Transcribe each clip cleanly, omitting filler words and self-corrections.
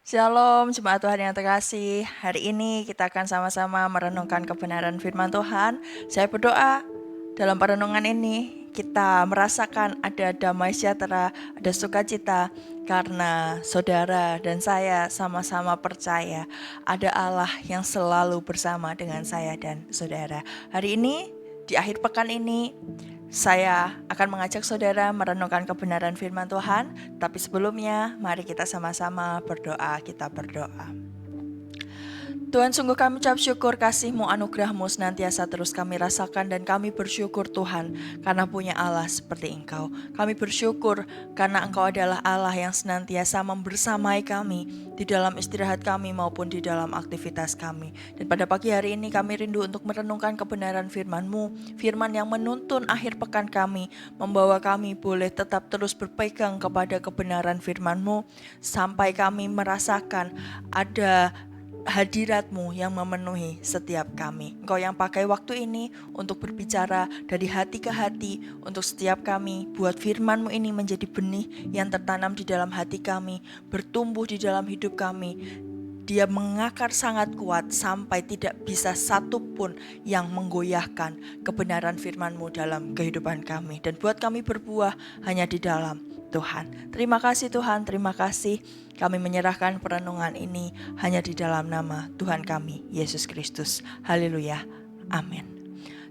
Shalom, jemaat Tuhan yang terkasih. Hari ini kita akan sama-sama merenungkan kebenaran firman Tuhan. Saya berdoa dalam perenungan ini kita merasakan ada damai sejahtera, ada sukacita karena saudara dan saya sama-sama percaya ada Allah yang selalu bersama dengan saya dan saudara. Hari ini, di akhir pekan ini, saya akan mengajak saudara merenungkan kebenaran firman Tuhan, tapi sebelumnya mari kita sama-sama berdoa, kita berdoa. Tuhan, sungguh kami ucap syukur kasih-Mu, anugerah-Mu senantiasa terus kami rasakan dan kami bersyukur Tuhan karena punya Allah seperti Engkau. Kami bersyukur karena Engkau adalah Allah yang senantiasa membersamai kami di dalam istirahat kami maupun di dalam aktivitas kami. Dan pada pagi hari ini kami rindu untuk merenungkan kebenaran firman-Mu, firman yang menuntun akhir pekan kami, membawa kami boleh tetap terus berpegang kepada kebenaran firman-Mu sampai kami merasakan ada hadirat-Mu yang memenuhi setiap kami. Engkau yang pakai waktu ini untuk berbicara dari hati ke hati untuk setiap kami. Buat firman-Mu ini menjadi benih yang tertanam di dalam hati kami, bertumbuh di dalam hidup kami. Dia mengakar sangat kuat sampai tidak bisa satu pun yang menggoyahkan kebenaran firman-Mu dalam kehidupan kami. Dan buat kami berbuah hanya di dalam Tuhan. Terima kasih Tuhan, terima kasih. Kami menyerahkan perenungan ini hanya di dalam nama Tuhan kami, Yesus Kristus. Haleluya. Amin.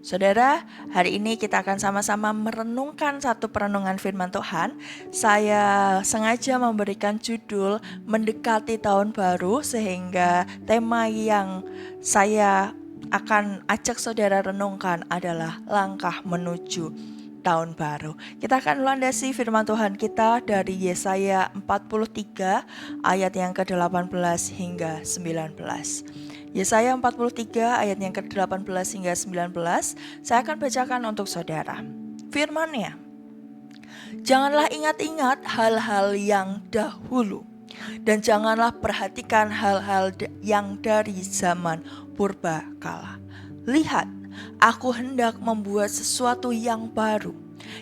Saudara, hari ini kita akan sama-sama merenungkan satu perenungan firman Tuhan. Saya sengaja memberikan judul Mendekati Tahun Baru, sehingga tema yang saya akan ajak saudara renungkan adalah langkah menuju tahun baru. Kita akan landasi firman Tuhan kita dari Yesaya 43 ayat yang ke-18 hingga 19. Yesaya 43 ayat yang ke-18 hingga 19, saya akan bacakan untuk saudara. Firman-Nya, janganlah ingat-ingat hal-hal yang dahulu, dan janganlah perhatikan hal-hal yang dari zaman purba kala. Lihat, Aku hendak membuat sesuatu yang baru,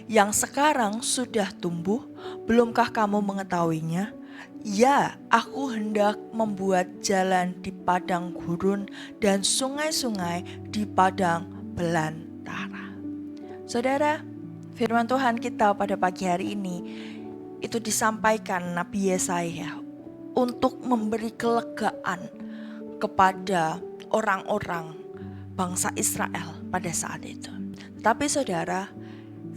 yang sekarang sudah tumbuh, belumkah kamu mengetahuinya? Ya, aku hendak membuat jalan di padang gurun dan sungai-sungai di padang belantara. Saudara, firman Tuhan kita pada pagi hari ini itu disampaikan Nabi Yesaya untuk memberi kelegaan kepada orang-orang bangsa Israel pada saat itu. Tapi saudara,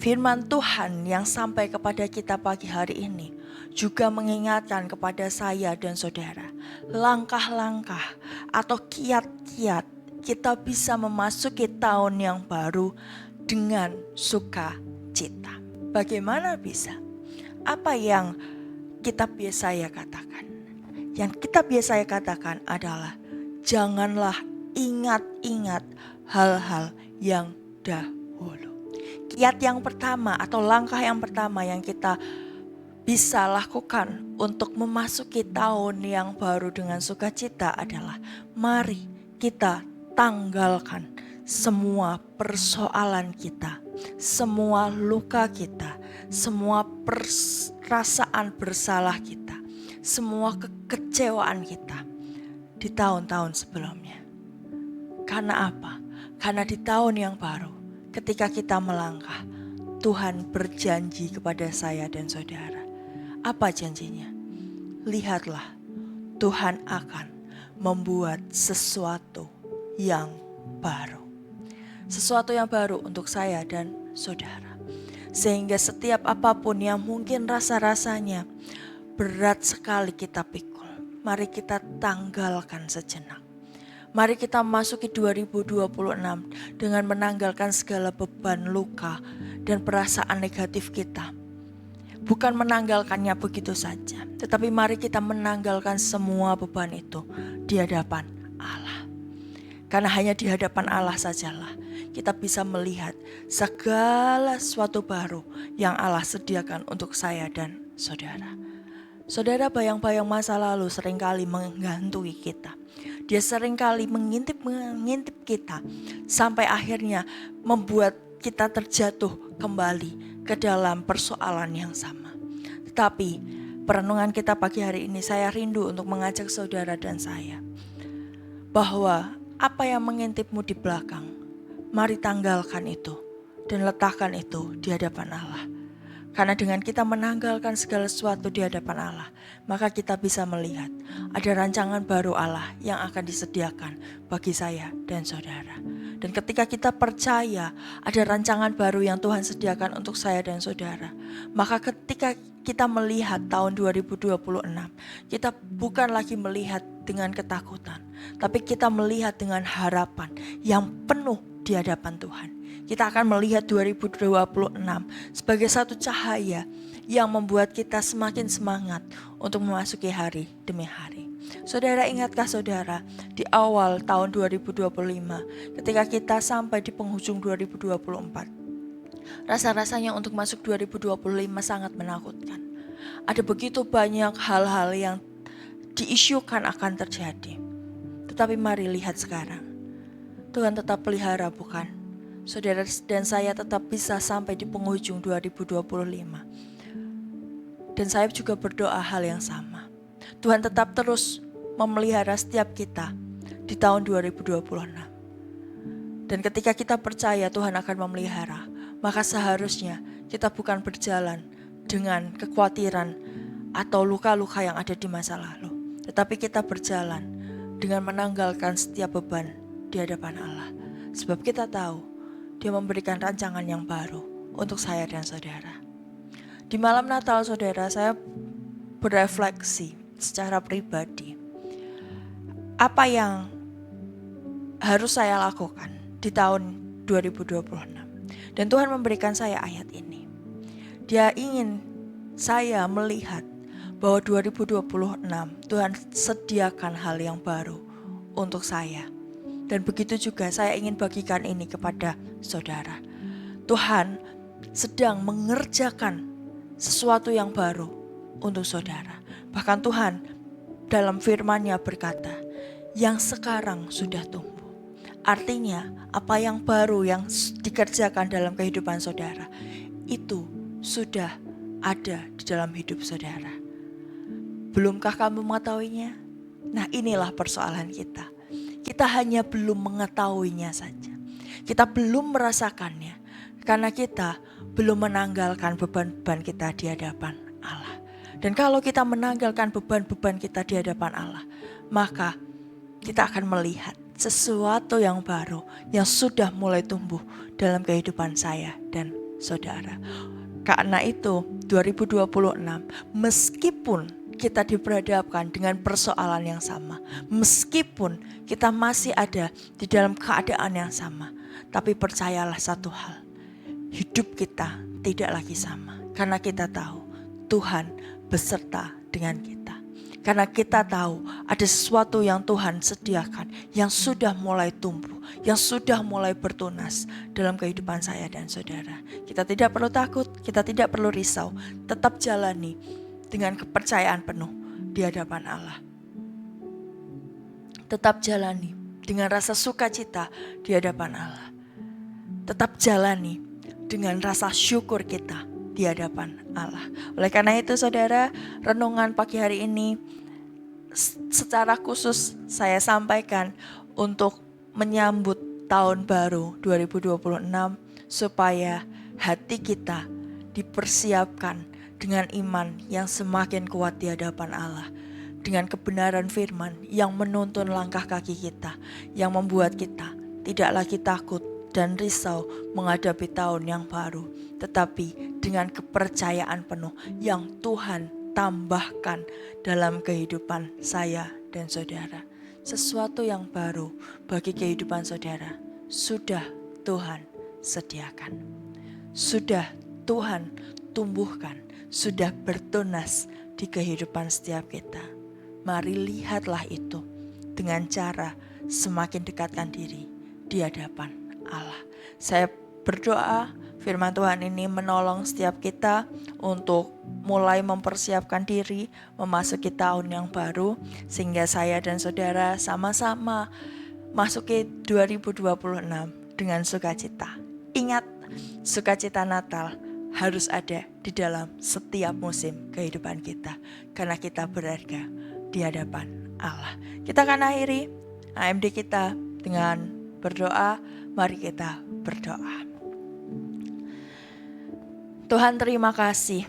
firman Tuhan yang sampai kepada kita pagi hari ini juga mengingatkan kepada saya dan saudara, langkah-langkah atau kiat-kiat kita bisa memasuki tahun yang baru dengan sukacita. Bagaimana bisa? Apa yang kita biasa katakan? Yang kita biasa katakan adalah janganlah ingat-ingat hal-hal yang dahulu. Kiat yang pertama atau langkah yang pertama yang kita bisa lakukan untuk memasuki tahun yang baru dengan sukacita adalah mari kita tanggalkan semua persoalan kita, semua luka kita, semua perasaan bersalah kita, semua kekecewaan kita di tahun-tahun sebelumnya. Karena apa? Karena di tahun yang baru, ketika kita melangkah, Tuhan berjanji kepada saya dan saudara. Apa janjinya? Lihatlah, Tuhan akan membuat sesuatu yang baru. Sesuatu yang baru untuk saya dan saudara. Sehingga setiap apapun yang mungkin rasa-rasanya berat sekali kita pikul, mari kita tanggalkan sejenak. Mari kita masuki 2026 dengan menanggalkan segala beban luka dan perasaan negatif kita. Bukan menanggalkannya begitu saja, tetapi mari kita menanggalkan semua beban itu di hadapan Allah. Karena hanya di hadapan Allah sajalah kita bisa melihat segala sesuatu baru yang Allah sediakan untuk saya dan saudara. Saudara, bayang-bayang masa lalu seringkali menghantui kita. Dia seringkali mengintip kita sampai akhirnya membuat kita terjatuh kembali ke dalam persoalan yang sama. Tetapi perenungan kita pagi hari ini, saya rindu untuk mengajak saudara dan saya bahwa apa yang mengintipmu di belakang, mari tanggalkan itu dan letakkan itu di hadapan Allah. Karena dengan kita menanggalkan segala sesuatu di hadapan Allah, maka kita bisa melihat ada rancangan baru Allah yang akan disediakan bagi saya dan saudara. Dan ketika kita percaya ada rancangan baru yang Tuhan sediakan untuk saya dan saudara, maka ketika kita melihat tahun 2026, kita bukan lagi melihat dengan ketakutan, tapi kita melihat dengan harapan yang penuh di hadapan Tuhan. Kita akan melihat 2026 sebagai satu cahaya yang membuat kita semakin semangat untuk memasuki hari demi hari. Saudara, ingatkah saudara di awal tahun 2025 ketika kita sampai di penghujung 2024, rasa-rasanya untuk masuk 2025 sangat menakutkan. Ada begitu banyak hal-hal yang diisukan akan terjadi. Tetapi mari lihat sekarang, Tuhan tetap pelihara, bukan? Saudara dan saya tetap bisa sampai di penghujung 2025. Dan saya juga berdoa hal yang sama. Tuhan tetap terus memelihara setiap kita di tahun 2026. Dan ketika kita percaya Tuhan akan memelihara, maka seharusnya kita bukan berjalan dengan kekhawatiran atau luka-luka yang ada di masa lalu. Tetapi kita berjalan dengan menanggalkan setiap beban di hadapan Allah. Sebab kita tahu Dia memberikan rancangan yang baru untuk saya dan saudara. Di malam Natal, saudara, saya berefleksi secara pribadi. Apa yang harus saya lakukan di tahun 2026? Dan Tuhan memberikan saya ayat ini. Dia ingin saya melihat bahwa 2026 Tuhan sediakan hal yang baru untuk saya. Dan begitu juga saya ingin bagikan ini kepada saudara. Tuhan sedang mengerjakan sesuatu yang baru untuk saudara. Bahkan Tuhan dalam firman-Nya berkata, yang sekarang sudah tumbuh. Artinya apa yang baru yang dikerjakan dalam kehidupan saudara, itu sudah ada di dalam hidup saudara. Belumkah kamu mengetahuinya? Nah, inilah persoalan kita. Kita hanya belum mengetahuinya saja. Kita belum merasakannya karena kita belum menanggalkan beban-beban kita di hadapan Allah. Dan kalau kita menanggalkan beban-beban kita di hadapan Allah, maka kita akan melihat sesuatu yang baru yang sudah mulai tumbuh dalam kehidupan saya dan saudara. Karena itu 2026 meskipun kita diperhadapkan dengan persoalan yang sama, meskipun kita masih ada di dalam keadaan yang sama, tapi percayalah satu hal, hidup kita tidak lagi sama. Karena kita tahu Tuhan beserta dengan kita. Karena kita tahu ada sesuatu yang Tuhan sediakan, yang sudah mulai tumbuh, yang sudah mulai bertunas dalam kehidupan saya dan saudara. Kita tidak perlu takut, kita tidak perlu risau, tetap jalani dengan kepercayaan penuh di hadapan Allah. Tetap jalani dengan rasa sukacita di hadapan Allah. Tetap jalani dengan rasa syukur kita di hadapan Allah. Oleh karena itu saudara, renungan pagi hari ini secara khusus saya sampaikan untuk menyambut tahun baru 2026 supaya hati kita dipersiapkan dengan iman yang semakin kuat di hadapan Allah, dengan kebenaran firman yang menuntun langkah kaki kita, yang membuat kita tidak lagi takut dan risau menghadapi tahun yang baru, tetapi dengan kepercayaan penuh yang Tuhan tambahkan dalam kehidupan saya dan saudara. Sesuatu yang baru bagi kehidupan saudara sudah Tuhan sediakan, sudah Tuhan tumbuhkan, sudah bertunas di kehidupan setiap kita. Mari lihatlah itu dengan cara semakin dekatkan diri di hadapan Allah. Saya berdoa firman Tuhan ini menolong setiap kita untuk mulai mempersiapkan diri memasuki tahun yang baru, sehingga saya dan saudara sama-sama masuki 2026 dengan sukacita. Ingat, sukacita Natal harus ada di dalam setiap musim kehidupan kita, karena kita berharga di hadapan Allah. Kita akan akhiri AMD kita dengan berdoa. Mari kita berdoa. Tuhan, terima kasih.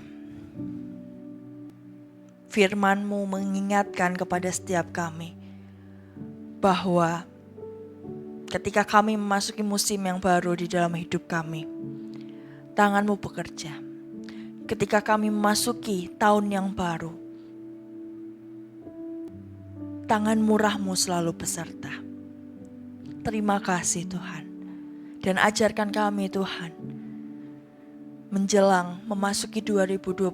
Firman-Mu mengingatkan kepada setiap kami bahwa ketika kami memasuki musim yang baru di dalam hidup kami, tangan-Mu bekerja. Ketika kami memasuki tahun yang baru, tangan murah-Mu selalu beserta. Terima kasih Tuhan. Dan ajarkan kami Tuhan, menjelang memasuki 2026,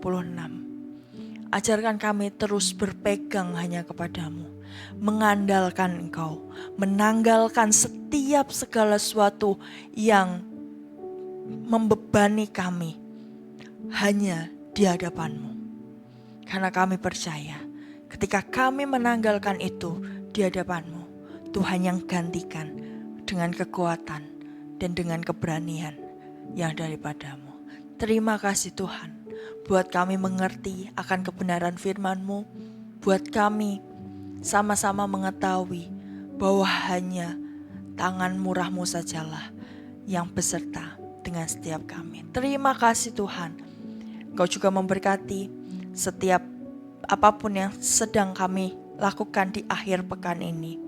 ajarkan kami terus berpegang hanya kepadamu, mengandalkan Engkau, menanggalkan setiap segala sesuatu yang membebani kami hanya di hadapan-Mu. Karena kami percaya ketika kami menanggalkan itu di hadapan-Mu, Tuhan yang gantikan dengan kekuatan dan dengan keberanian yang daripada-Mu. Terima kasih Tuhan, buat kami mengerti akan kebenaran firman-Mu, buat kami sama-sama mengetahui bahwa hanya tangan murah-Mu sajalah yang beserta dengan setiap kami. Terima kasih Tuhan, Engkau juga memberkati setiap apapun yang sedang kami lakukan di akhir pekan ini.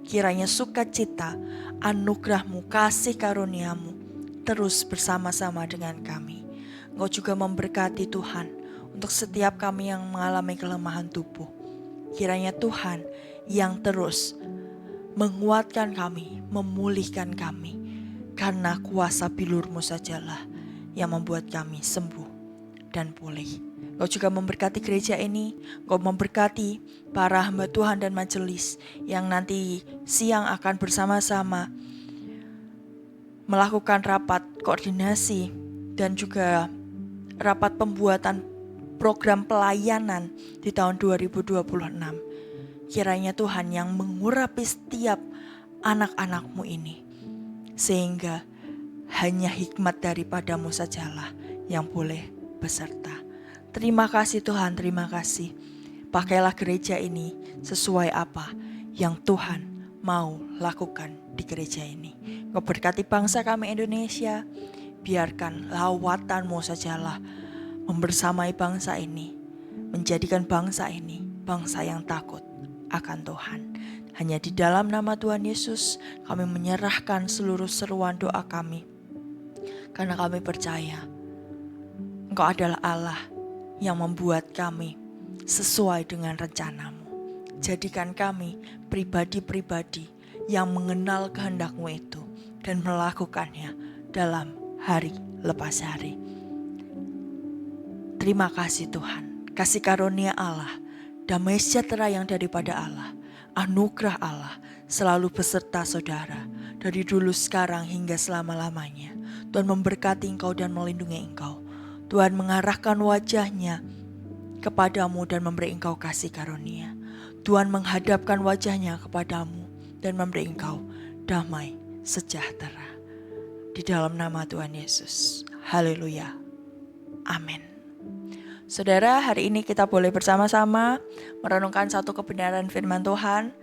Kiranya sukacita, anugerah-Mu, kasih karunia-Mu terus bersama-sama dengan kami. Engkau juga memberkati Tuhan untuk setiap kami yang mengalami kelemahan tubuh. Kiranya Tuhan yang terus menguatkan kami, memulihkan kami. Karena kuasa bilur-Mu sajalah yang membuat kami sembuh dan pulih. Engkau juga memberkati gereja ini. Engkau memberkati para hamba Tuhan dan majelis yang nanti siang akan bersama-sama melakukan rapat koordinasi dan juga rapat pembuatan program pelayanan di tahun 2026. Kiranya Tuhan yang mengurapi setiap anak-anak-Mu ini, sehingga hanya hikmat daripada-Mu sajalah yang boleh beserta. Terima kasih Tuhan, terima kasih. Pakailah gereja ini sesuai apa yang Tuhan mau lakukan di gereja ini. Engkau berkati bangsa kami Indonesia. Biarkan lawatan-Mu sajalah membersamai bangsa ini, menjadikan bangsa ini bangsa yang takut akan Tuhan. Hanya di dalam nama Tuhan Yesus kami menyerahkan seluruh seruan doa kami, karena kami percaya Engkau adalah Allah yang membuat kami sesuai dengan rencana-Mu. Jadikan kami pribadi-pribadi yang mengenal kehendak-Mu itu dan melakukannya dalam hari lepas hari. Terima kasih Tuhan, kasih karunia Allah, damai sejahtera yang daripada Allah, anugerah Allah selalu beserta saudara dari dulu sekarang hingga selama-lamanya. Tuhan memberkati engkau dan melindungi engkau. Tuhan mengarahkan wajah-Nya kepadamu dan memberi engkau kasih karunia. Tuhan menghadapkan wajah-Nya kepadamu dan memberi engkau damai sejahtera. Di dalam nama Tuhan Yesus. Haleluya. Amin. Saudara, hari ini kita boleh bersama-sama merenungkan satu kebenaran firman Tuhan.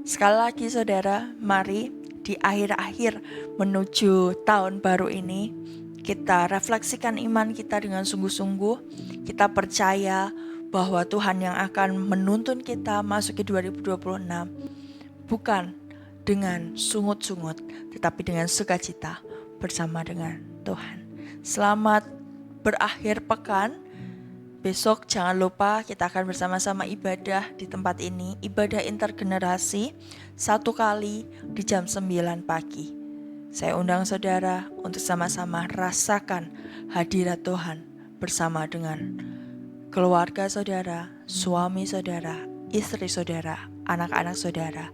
Sekali lagi saudara, mari di akhir-akhir menuju tahun baru ini, kita refleksikan iman kita dengan sungguh-sungguh. Kita percaya bahwa Tuhan yang akan menuntun kita masuk ke 2026 bukan dengan sungut-sungut, tetapi dengan sukacita bersama dengan Tuhan. Selamat berakhir pekan. Besok jangan lupa kita akan bersama-sama ibadah di tempat ini, ibadah intergenerasi 1 kali di jam 9 pagi. Saya undang saudara untuk sama-sama rasakan hadirat Tuhan bersama dengan keluarga saudara, suami saudara, istri saudara, anak-anak saudara,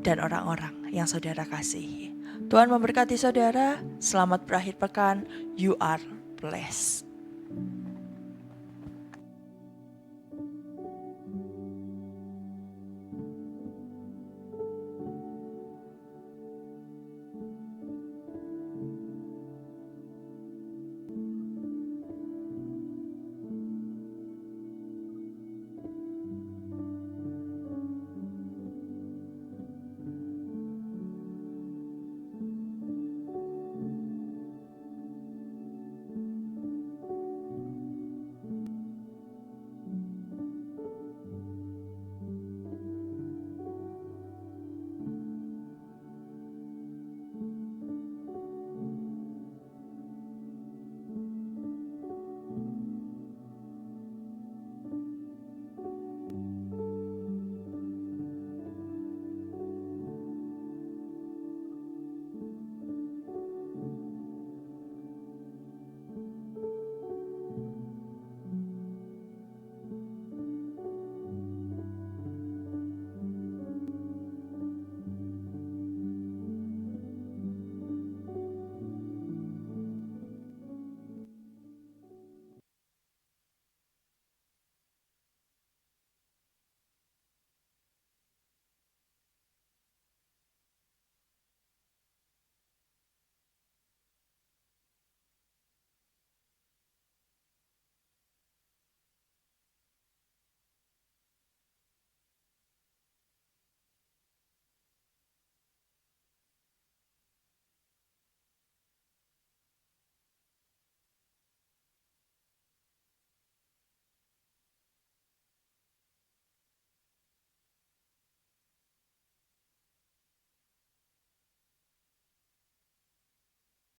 dan orang-orang yang saudara kasihi. Tuhan memberkati saudara, selamat berakhir pekan, you are blessed.